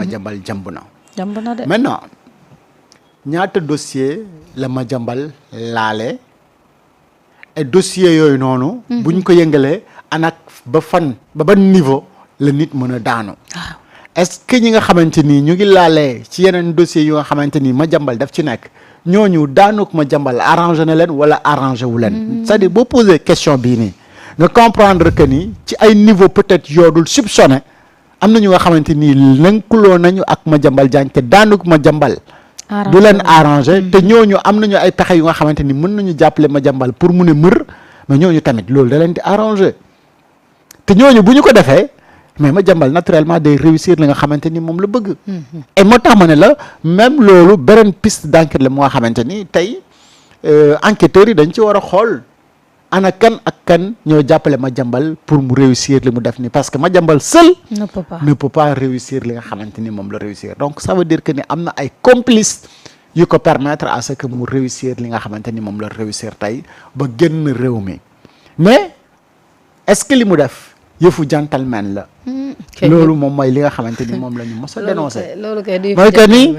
Madiambal jàmb na. jàmb na de. maintenant ñaata dossier la Madiambal laale et dossier yooyu noonu. buñ ko yëngalee anak ba fan ba ban niveau la nit mën a daanu. est-ce que ñi nga xamante ni ñu ngi laalee ci yeneen dossiers yu nga xamante ni Madiambal daf ci nekk ñooñu daanuk Madiambal arrangé na leen wala arrangé wu leen. c'est-à-dire boo posé question bii nii nga comprendre que ni ci ay niveau peut-être yoodul soupçonné am na ñu nga xamante ni lënkuloo nañu ak Madiambal Diagne te daanuk Madiambal du leen arrangé te ñooñu am nañu ay pexe yu nga xamante ni mën nañu jàppale Madiambal pour mu ne mër mais ñooñu tamit loolu da leen di arrangé te ñooñu bu ñu ko defee mais Madiambal naturellement day réussir li nga xamante ni moom la bëgg. et moo tax ma ne la même loolu beneen piste d'enquête la mu nga xamante ni tey enquêteurs yi dañ ci war a xool ana kan ak kan ñoo jàppale Madiambal pour mu réussir li mu def nii parce que Madiambal seul ne peut pas réussir li nga xamante ni moom la réussir donc ça veut dire que ni am na ay complices yu ko permettre à ce que mu réussir li nga xamante ni moom la réussir tey ba génn réew mi mais est-ce que li mu def yëfu gentleman la. loolu moom mooy li nga xamante ni moom la ñu mos a dénoncé. mooy que ni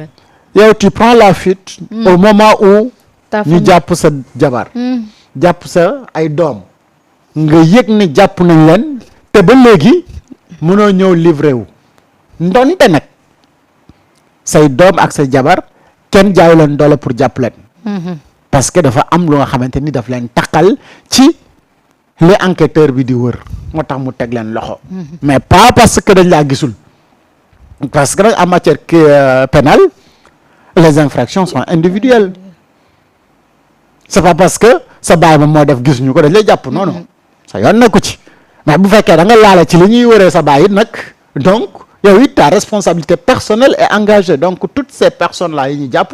yow tu prends la fuite. au moment où ñu jàpp sa jabar. jàpp sa ay doom. nga yëg ni jàpp nañ leen. te ba léegi mënoo ñëw livré wu. ndonte nag say doom ak sa jabar kenn jaayu leen doole pour jàpp leen. parce que dafa am lu nga xamante ni daf leen taqal ci. li enquêteur bi di wër moo tax mu teg leen loxo. mais pas parce que dañ laa gisul parce que nag en matière pénale les infractions sont individuelles c'est pas parce que sa baay ma moo def gisuñu ko dañ lay jàpp non non sa yoon nekku ci mais bu fekkee da nga laale ci li ñuy wëree sa baay it nag donc yow it ta responsabilité personnelle est engagée donc toutes ces personnes là yi ñu jàpp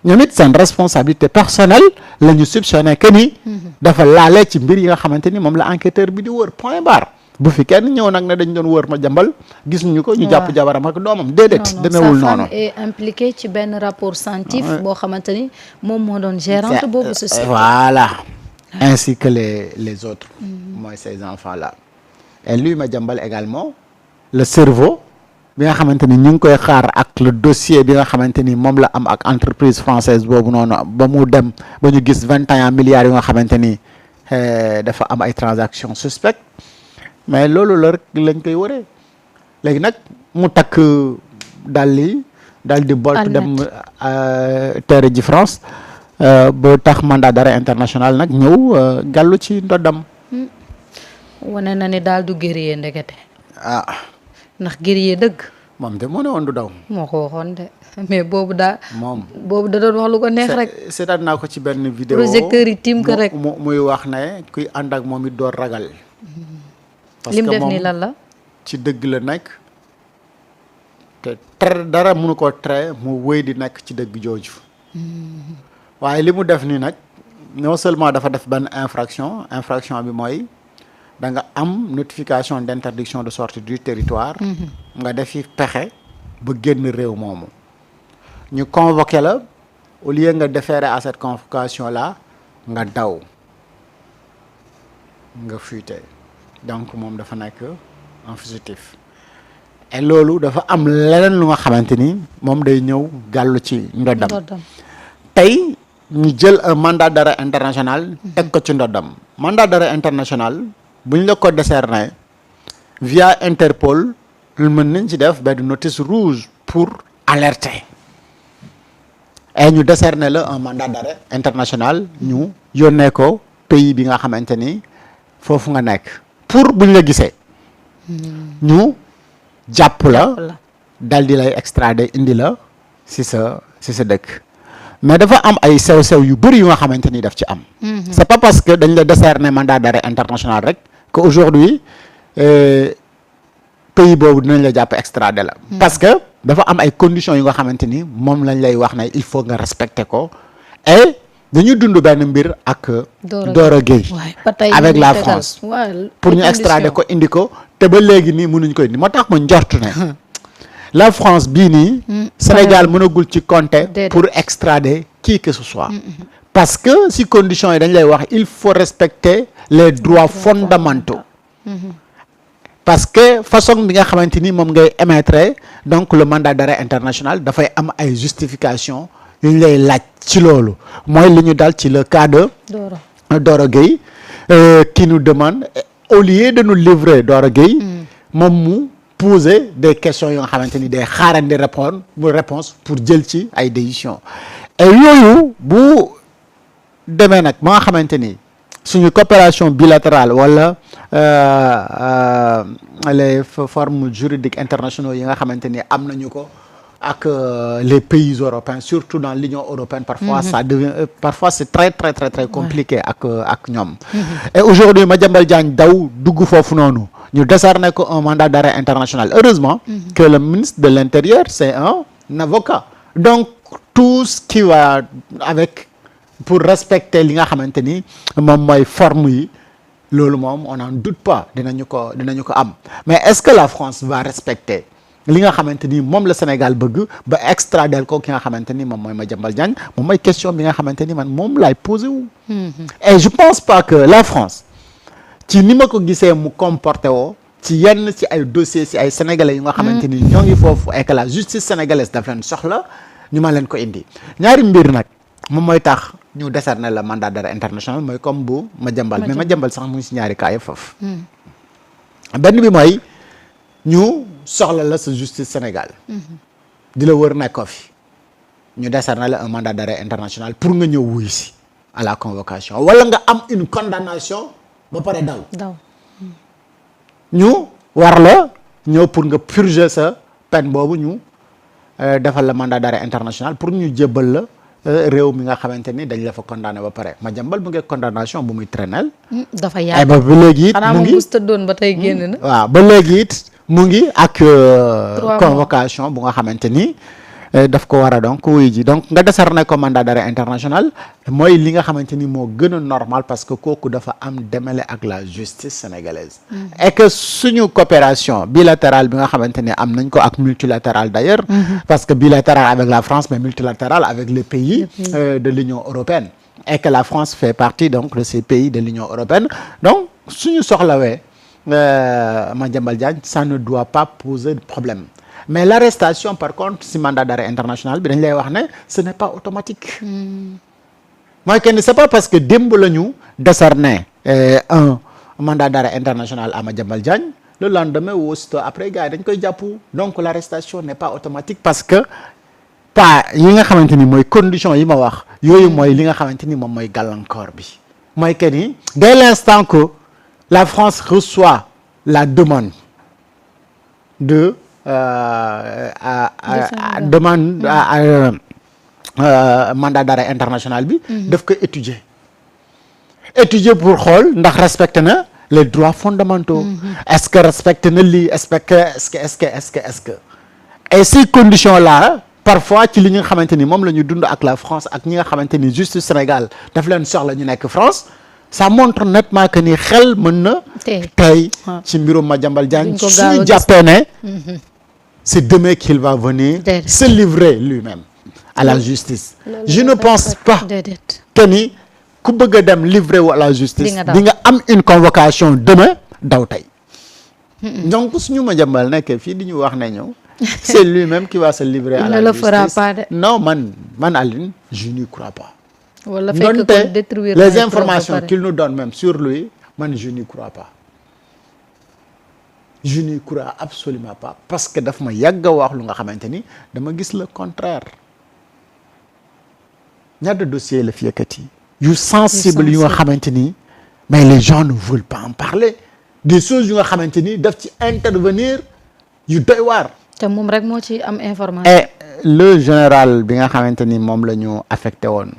ñoom it seen responsabilité personnelle la ñu soupçonné que ni dafa laale ci mbir yi nga xamante ni moom la enquêteur bi di wër point barre bu fi kenn ñëw nag ne dañ doon wër Madiambal gis ñu ko ñu jàpp jabaram ak doomam déedéet demewul noonu. sa femme est impliquée ci benn rapport sentif boo xamante ni moom moo doon gérante boobu société. voilà ainsi que les autres mooy ces enfants là et lui Madiambal également le cerveau bi nga xamante ni ñu ngi koy xaar ak le dossier bi nga xamante ni moom la am ak entreprise française boobu noonu ba mu dem ba ñu gis 21 milliards yu nga xamante ni dafa am ay transactions suspectes mais loolu la rek lañ koy wëree léegi nag mu takk daal di bolt dem terre ji France ba tax mandat d'arrêt international nag ñëw gàllu ci ndoddam. wane na ni daal du guerrier ndekete. ndax guerrier dëgg. moom de moo ne woon du daw. moo ko waxoon de mais boobu da doon wax lu ko neex rek. seetaan naa ko ci benn vidéo projecteur yi tiim ko rek. muy wax ne kuy ànd ak moom it door ragal. parce lim que def moom ni lan la. ci dëgg la nekk te dara mënu ko tere mu wéy di nekk ci dëgg jooju. waaye li mu def nii nag non seulement dafa def benn infraction bi mooy. da nga am notification d'interdiction de sortie du territoire. nga defi pexe ba génn réew moomu. ñu convoqué la au lieu nga déférer à cette convocation là nga daw nga fuité donc moom dafa nekk un fugitif. et loolu dafa am leneen lu nga xamante ni moom day ñëw gàllu ci ndoddam. tey ñu jël un mandat d'arrêt international. teg ko ci ndoddam mandat d'arrêt international. bu ñu la ko décerné via Interpol mën nañ ci def benn notice rouge pour alerter et ñu décerné la un mandat d'arrêt international ñu yónnee ko pays bi nga xamante ni foofu nga nekk pour bu ñu la gisee ñu jàpp la dal di lay extrader indi la si sa dëkk mais dafa am ay sew-sew yu bëri yu nga xamante ni daf ci am c'est pas parce que dañ la décerné mandat d'arrêt international rek que aujourd'hui pays boobu dinañ la jàpp extradé la parce que dafa am ay conditions yu nga xamante ni moom lañ lay wax ne il faut nga respecter ko et dañuy dund benn mbir ak Doro Gueye avec la France pour ñu extrader ko indi ko te ba léegi nii mënuñ ko indi moo tax ma njortu ne la France bii nii Sénégal mënagul ci compter pour extrader qui que ce soit parce que si conditions yi dañ lay wax il faut respecter les droits fondamentaux parce que façon bi nga xamante ni moom ngay émettre donc le mandat d'arrêt international dafay am ay justification yu ñu lay laaj ci loolu mooy li ñu dal ci le cas de Doro Gueye qui nous demande au lieu de nous livrer Doro Gueye moom mu poser des questions yoo nga xamante ni day xaarandi réponse pour jël ci ay décisions et yooyu bu demee nag ba nga xamante ni suñu coopération bilatérale wala les formes juridiques internationaux yi nga xamante ni am nañu ko ak les pays européens surtout dans l'Union européenne parfois ça devient parfois c'est très très très très compliqué ak ñoom et aujourd'hui Madiambal Diagne daw dugg foofu noonu ñu décerner ko un mandat d'arrêt international heureusement que le ministre de l'Intérieur c'est un avocat donc tout ce qui va avec pour respecter li nga xamante ni moom mooy forme yi loolu moom on n'en doute pas dinañu ko am mais est-ce que la France va respecter li nga xamante ni moom la Sénégal bëgg ba extrader ko ki nga xamante ni moom mooy Madiambal Diagne moom mooy question bi nga xamante ni man moom laay posé wu et je pense pas que la France ci ni ma ko gisee mu comporté woo ci yenn ci ay dossiers ci ay sénégalais yu nga xamante ni ñoo ngi foofu et que la justice sénégalaise daf leen soxla ñu ma leen ko indi ñaari mbir nag moom mooy tax ñu décerner le mandat d'arrêt international mooy comme bu Madiambal mais Madiambal sax mu ngi si ñaari cas yi foofu benn bi mooy ñu soxla la sa justice Sénégal di la wër nekkoo fi ñu décerner la un mandat d'arrêt international pour nga ñëw wuy si à la convocation wala nga am une condamnation ba pare daw ñu war la ñëw pour nga purger sa peine boobu ñu defal la mandat d'arrêt international pour ñu jébbal la réew mi nga xamante ni dañ la fa condamné ba pare Madiambal mu ngi condamnation bu muy traîner dafa ay yàgg ba léegi it mu ngi tëddoon ba tey génn na waaw ba léegi it mu ngi ak convocation bu nga xamante ni daf ko war a donc wuy ji donc nga décerner ko mandat d'arrêt international mooy li nga xamante ni moo gën a normal parce que kooku dafa am démêlé ak la justice sénégalaise et que suñu coopération bilatérale bi nga xamante ni am nañ ko ak multilatérale d'ailleurs parce que bilatérale avec la France mais multilatérale avec les pays de l'Union européenne et que la France fait partie donc de ces pays de l'Union européenne donc suñu soxlawee Madiambal Diagne ça ne doit pas poser de problème mais l'arrestation par contre si mandat d'arrêt international bi dañ lay wax ne ce n'est pas automatique mooy que ni c'est pas parce que démb la ñu décerner un mandat d'arrêt international à Madiambal Diagne le lendemain ou aussitôt après gars yi dañ koy jàpp donc l'arrestation n'est pas automatique parce que pas yi nga xamante ni mooy condition yi ma wax yooyu mooy li nga xamante ni moom mooy gàllankoor bi mooy que ni dès l'instant que la France reçoit la demande de mandat d'arrêt international bi daf ko étudier pour xool ndax respecté na les droits fondamentaux est-ce que respecté na lii est-ce que et ces conditions là parfois ci li nga xamante ni moom la ñu dund ak la France ak ñi nga xamante ni justice Sénégal daf leen soxla ñu nekk France ça montre nettement que ni xel mën na tey ci mbirum Madiambal Diagne suñu jàppee ne c'est demain qu'il va venir se livrer lui-même à la justice je ne pense pas que ni ku bëgg a dem livrer wu à la justice di nga am une convocation demain daw tey donc suñu Madiambal nekk fii di ñu wax ne ñëw c'est lui-même qui va se livrer à la justice non man Aline je n'y crois pas wala fekk ko détruire les informations qu'il nous donne même sur lui man je n'y crois pas je n'y crois absolument pas parce que daf ma yàgg a wax lu nga xamante ni dama gis le contraire ñaata dossier la fi yëkkati yu sensible yu nga xamante ni mais les gens ne veulent pas en parler des choses yu nga xamante ni daf ci intervenir yu doy waar te moom rek moo ci am information et le général bi nga xamante ni moom la ñu affecté woon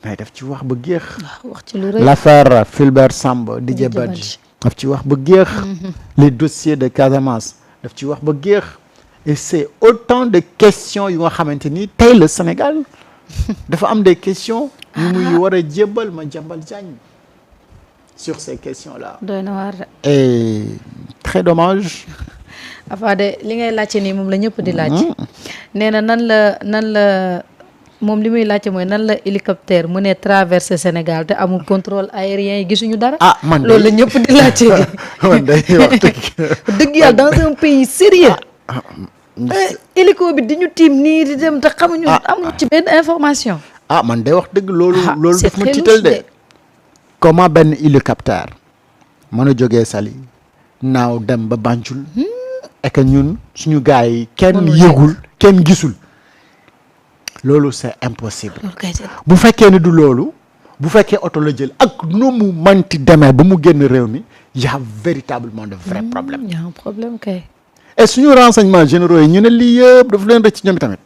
mais daf ci wax ba géex wax ci lu rëy l'affaire Fulbert Sambou Didier Badji daf ci wax ba géex les dossiers de Casamance daf ci wax ba géex et c'est autant de questions yu nga xamante ni tey le Sénégal dafa am des questions yu muy war a jébbal Madiambal Diagne sur ces questions-là doy na waar et très dommage afa de li ngay laajte nii moom la ñëpp di laaj nee na nan la moom li muy laajte mooy nan la hélicoptère mu ne traverser Sénégal te amul contrôle aérien yi gisuñu dara. man loolu la ñëpp di laajte. man day wax dëgg yàlla dans un pays sérieux. hélico bi di ñu tiim nii di dem te xamuñu. amuñu ci benn information. man day wax dëgg loolu. loolu c'est daf ma très tiital louche de. comment benn hélicoptère mën a jógee Saly naaw dem ba Banjul. et que ñun suñu gars yi kenn yëgul kenn gisul. loolu c'est impossible. bu fekkee ni du loolu bu fekkee oto la jël ak nu mu manti demee ba mu génn réew mi y a véritablement de vrais problèmes. y a un problème kay. et suñu renseignements généraux yi ñu ne lii yëpp daf leen rëcc ñoom tamit.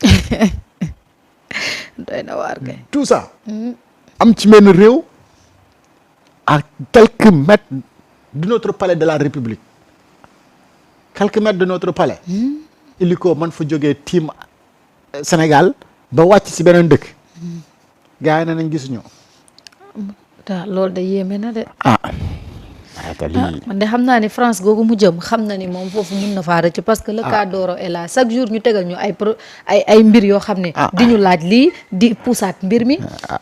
doy na waar kay. tout ça. am ci benn réew à quelques mètres de notre palais de la République quelques mètres de notre palais. illiko man fa jógee tiim Sénégal ba wàcc si beneen dëkk. gars yi nañ gisuñu. loolu de yéeme na de. lii man de xam naa ni France googu mu jëm xam na ni moom foofu mun na faa rëcc parce que le cas d'Oro est là chaque jour ñu tegal ñu ay mbir yoo xam ne. di ñu laaj lii di pusaat mbir mi.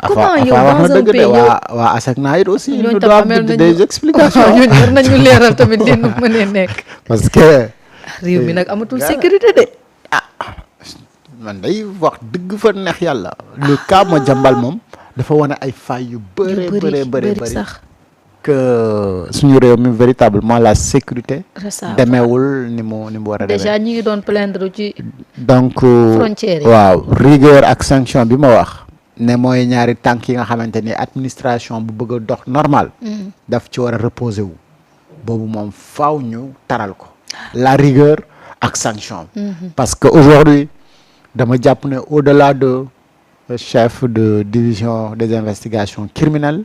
comment yow dans un pays waa ASECNA it aussi. ñooñu ñu doon des explications. ñooñu war nañu leeral tamit li nu mënee nekk. parce que. réew mi nag amatul sécurité de. man day wax dëgg fa neex yàlla. le cas Madiambal moom dafa wane ay failles yu bëri sax. que suñu réew mi véritablement la sécurité. demeewul ni mu war a demee. déjà ñi ngi doon plaindre ci. donc frontière yi. waaw rigueur ak sanction bi ma wax. ne mooy ñaari tànk yi nga xamante ni administration bu bëgg a dox normal. daf ci war a reposer wu. boobu moom faaw ñu taral ko. la rigueur ak sanction. parce que aujourd'hui dama jàpp ne au-delà de chef de division des investigations criminelles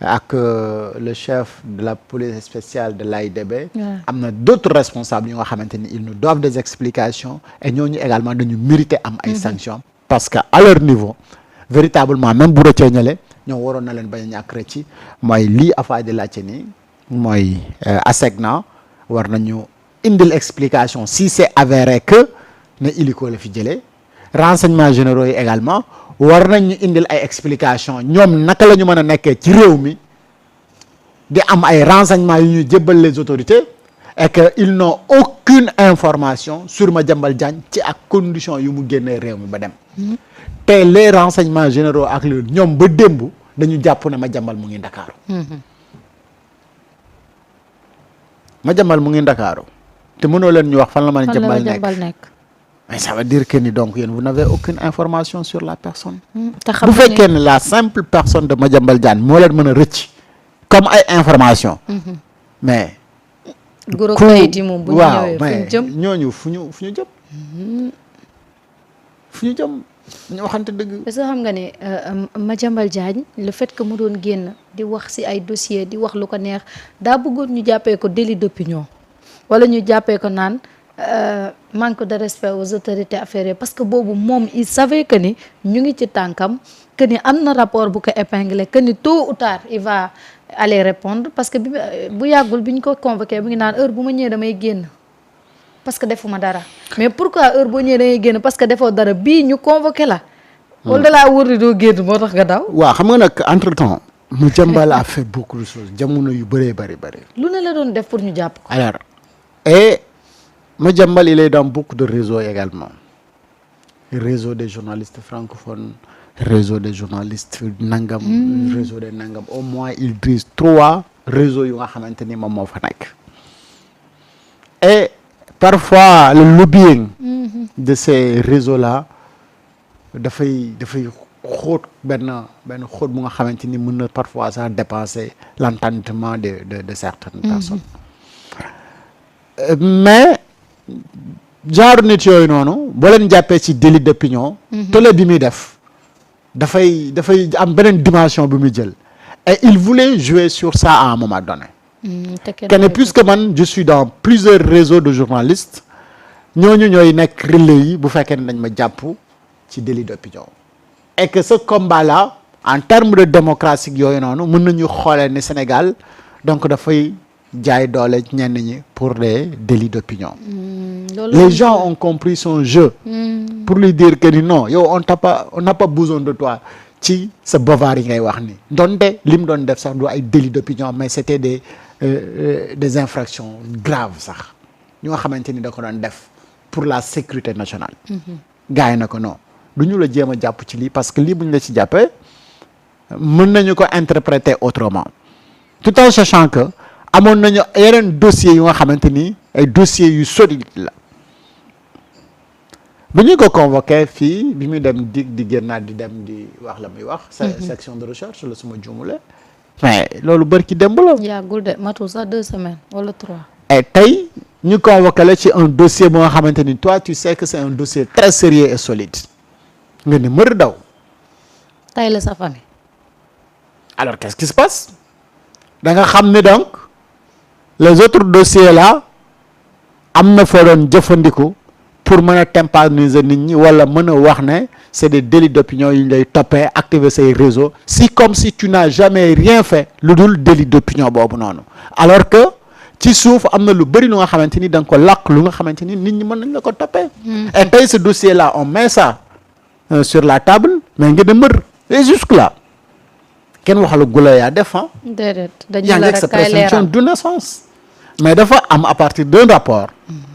ak le chef de la police spéciale de l'AIBD am na d'autres responsables yu nga xamante ni ils nous doivent des explications et ñooñu également dañu mériter am ay sanctions parce que à leur niveau véritablement même bu rëccee ñale ñoo waroon na leen bañ a ñàkk rëcc mooy lii affaire di laajte nii mooy ASECNA war nañu indil explication si c'est avéré que ne illiko la fi jëlee renseignements généraux yi également war nañu indil ay explication ñoom naka la ñu mën a nekkee ci réew mi di am ay renseignements yu ñuy jébbal les autorités et que ils n'ont aucune information sur Madiambal Diagne ci ak condition yu mu génnee réew mi ba dem te les renseignements généraux ak le ñoom ba démb dañu jàpp ne Madiambal mu ngi Ndakaaru Madiambal mu ngi Ndakaaru te mënoo leen ñu wax fan la Madiambal nekk mais ça veut dire que ni donc yéen vous n'avez aucune information sur la personne. bu fekkee ne la simple personne de Madiambal Diagne moo leen mën a rëcc comme ay information mais. goro kayit yi moom bu ñu ñëwee mais ñooñu fu ñu jëm. fu ñu jëm ñu waxante dëgg. parce que xam nga ne Madiambal Diagne le fait que mu doon génn di wax ci ay dossier di wax lu ko neex daa bëggoon ñu jàppee ko délit d'opinion wala ñu jàppee ko naan. manque de respect aux autorités affaires parce que boobu moom il savait que ni ñu ngi ci tànkam que ni am na rapport bu ko épinglé que ni tôt ou tard il va aller répondre parce que bu yàggul bi ñu ko convoqué mu ngi naan heure bu ma ñëwee damay génn parce que defuma dara mais pourquoi heure boo ñëwee dangay génn parce que defoo dara bii ñu convoqué la wala da laa wóor ni doo génn moo tax nga daw waaw xam nga nag entre temps Madiambal a fait beaucoup de choses jamono yu bëree bëri lu ne la doon def pour ñu jàpp ko alors et Madiambal il est dans beaucoup de réseaux également réseau des journalistes francophones réseau des journalistes nangam réseau des nangam au moins il dirige 3 réseaux yu nga xamante ni moom moo fa nekk et parfois le lobbying de ces réseaux là dafay xóot benn xóot bu nga xamante ni mën na parfois sax dépasser l'entendement de certaines personnes mais genre nit yooyu noonu boo leen jàppee ci délit d'opinion télé bi muy def dafay am beneen dimension bi muy jël et il voulait jouer sur ça à un moment donné que puisque man je suis dans plusieurs réseaux de journalistes ñooñu ñooy nekk relais yi bu fekkee ne dañ ma jàpp ci délit d'opinion et que ce combat là en termes de démocratie yooyu noonu mën nañu xoolee ne Sénégal donc dafay jaay doole ñenn ñi pour des délits d'opinion les gens ont compris son jeu pour lui dire que ni non yow on n'a pas besoin de toi ci sa bavard yi ngay wax ni donte li mu doon def sax du ay délit d'opinion mais c'était des infractions graves sax ñoo xamante ni da ko doon def pour la sécurité nationale. gars yi na ko non du ñu la jéem a jàpp ci lii parce que lii bu ñu la ci jàppee mën nañu ko interpréter autrement tout en sachant que amoon nañu yeneen dossiers yu nga xamante ni ay dossiers yu solide la. bi ñu ko convoqué fii bi muy dem di génnaat di dem di wax la muy wax. section de recherche la suma juumule. mais loolu bëri ci démb la. yàggul de matul sax 2 semaines wala 3. et tey ñu convoqué la ci un dossier boo nga xamante ni toi tu sais que c'est un dossier très sérieux et solide nga ne mër daw. tey la sa famille. alors qu'est-ce qui se passe da nga xam ne donc les autres dossiers là am na foo doon jëfandiku. pour mën a tympaniser nit ñi wala mën a wax ne c'est des délits d'opinion yu ñu lay toppee activer say réseaux si comme si tu n'as jamais rien fait lu dul délit d'opinion boobu noonu alors que ci suuf am na lu bëri lu nga xamante ni da nga ko làq lu nga xamante ni nit ñi mën nañ la ko toppee et tey ce dossier là on met ça sur la table mais nga dem mër et jusque là kenn waxala gula yaa def déedéet dañu yaa la ngi rek sa kaay présomption leeral d'innocence mais dafa am à partir d'un rapport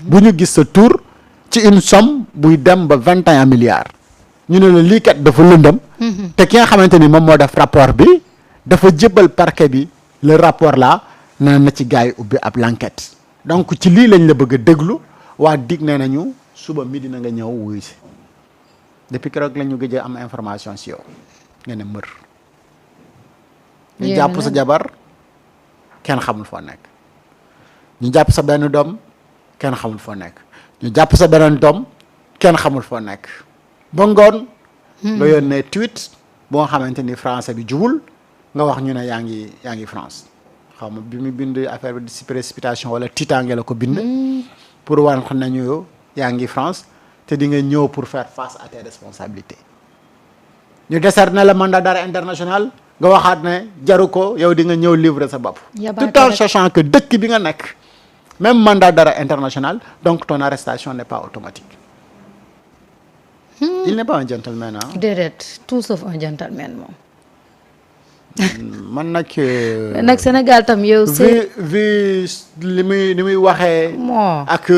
bu ñu gis sa tour ci une somme buy dem ba 21 milliards ñu ne la lii kat dafa lëndëm te ki nga xamante ni moom moo def rapport bi dafa jébbal parquet bi le rapport là nee na ci gars yi ubbi ab l'enquête donc ci lii lañ la bëgg a déglu waa dig nee nañu suba midi na nga ñëw wuy si depuis keroog la ñu gëj a am information si yow nga ne mër ñu jàpp sa jabar kenn xamul foo nekk ñu jàpp sa benn doom kenn xamul foo nekk ñu jàpp sa beneen doom kenn xamul foo nekk ba ngoon nga yónnee tweet boo xamante ni français bi jubul nga wax ñu ne yaa ngi France xaw ma bi mu bind affaire bi si précipitation wala tiitaange la ko bind pour wax nañu yaa ngi France te di nga ñëw pour faire face à tes responsabilités ñu décerner la mandat d'arrêt international nga waxaat ne jaru ko yow di nga ñëw livrer sa bopp tout en sachant que dëkk bi nga nekk même mandat d'arrêt international donc ton arrestation n'est pas automatique. Il n'est pas un gentleman déedéet tout sauf un gentleman moom. man nag. nag Sénégal tam yow. vu li muy waxee. ak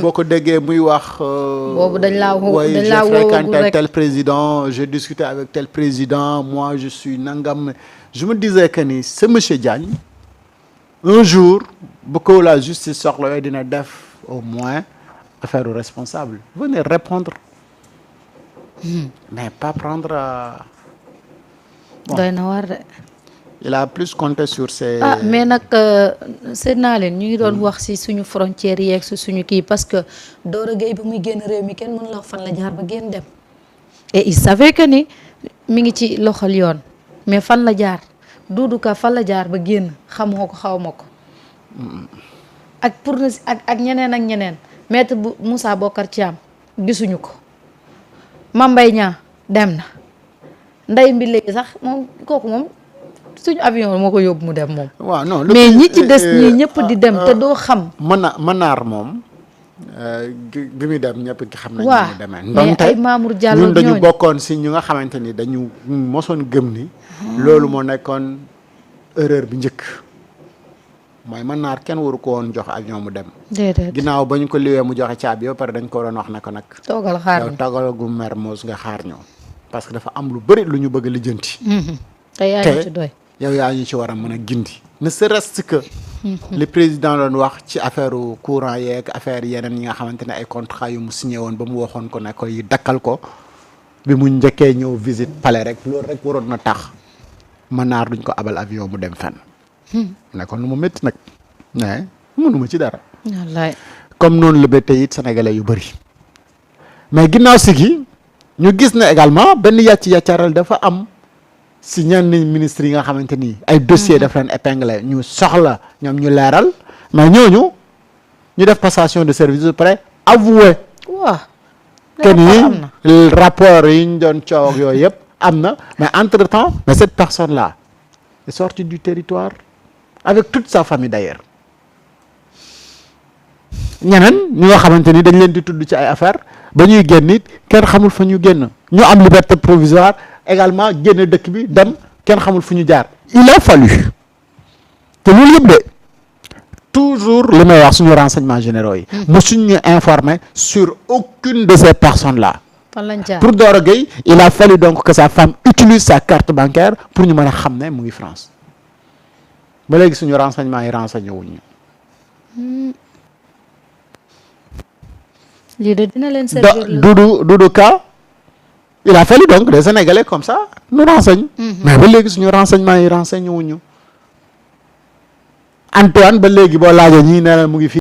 boo ko déggee muy wax. boobu dañ laa woo j'ai fréquenté tel président j'ai discuté avec tel président moi je suis nangam je me disais que ni ce monsieur Diagne un jour. bu ko la justice soxla dina def au moins affaire au responsable venez répondre mais pas prendre doy na war de il a plus compté sur ses mais nag seet naa leen ñu ngi doon wax ci suñu frontières yeeg si suñu kii parce que Doro Gueye bi muy génn réew mi kenn mën la fan la jaar ba génn dem et il savait que ni mi ngi ci loxol yoon mais fan la jaar Doudou Ka fan la jaar ba génn xamoo ko xaw ma ko ak pour ak ñeneen ak ñeneen maître bu Moussa Bokar Thiam gisuñu ko Mame Mbaye Niang dem na Ndeye Mbile bi sax moom kooku moom suñu avion moo ko yóbbu mu dem moom. waaw non mais ñi ci des ñii ñëpp di dem te doo xam. Manar moom bi muy dem ñëpp xam nañu mu demee. mais ay Mamour Diallo ñun dañu bokkoon si ñu nga xamante ni dañu mosoon gëm ni. loolu moo nekkoon erreur bi njëkk. mooy Manar kenn waru ko woon jox avion mu dem. déedéet ginnaaw ba ñu ko liwee mu joxe caabi ba pare dañ ko doon wax ne ko nag. toogal xaar yow toogal gu Mermoz nga xaar ñoo parce que dafa am lu bëri lu ñu bëgg a lijjanti. te yaa ñu ci doy. yow yaa ñu ci war a mën a gindi. ne serait-ce que. le président doon wax ci affaire courant yeeg affaire yeneen yi nga xamante ne ay contrat yu mu signé woon ba mu waxoon ko ne ko yi dakkal ko bi mu njëkkee ñëw visite palais rek loolu rek waroon na tax Manar duñ ko abal avion mu dem fenn. nekkoon lu mu métti nag mais mënuma ci dara. wallaay comme noonu la ba tey it sénégalais yu bëri mais ginnaaw si gi ñu gis ne également benn yàccaral dafa am si ñenn ministres yi nga xamante ni ay dossiers daf leen épinglé ñu soxla ñoom ñu leeral mais ñooñu ñu def passation de service ba pare avoué. waaw. que ni rapport yi ñu doon coow ak yooyu yëpp am na mais entre temps mais cette personne là est sortie du territoire avec toute sa famille d'ailleurs. ñeneen ñi nga xamante ni dañ leen di tudd ci ay affaire ba ñuy génn it kenn xamul fa ñu génn ñu am liberté provisoire également génn dëkk bi dem kenn xamul fu ñu jaar il a fallu te loolu yëpp de toujours li may wax suñu renseignements généraux yi mosuñ ñu informer sur aucune de ces personnes là. fan lañ jaar pour Doro Gueye il a fallu donc que sa femme utilise sa carte bancaire pour ñu mën a xam ne mu ngi France ba léegi suñu renseignements yi renseigné wuñ ñu. lii de dina leen servir Doudou Ka il a fallu donc des Sénégalais comme ça nous renseignent. mais ba léegi suñu renseignements yi renseigné wuñ ñu. Antoine ba léegi boo laajee ñii nee na mu ngi fii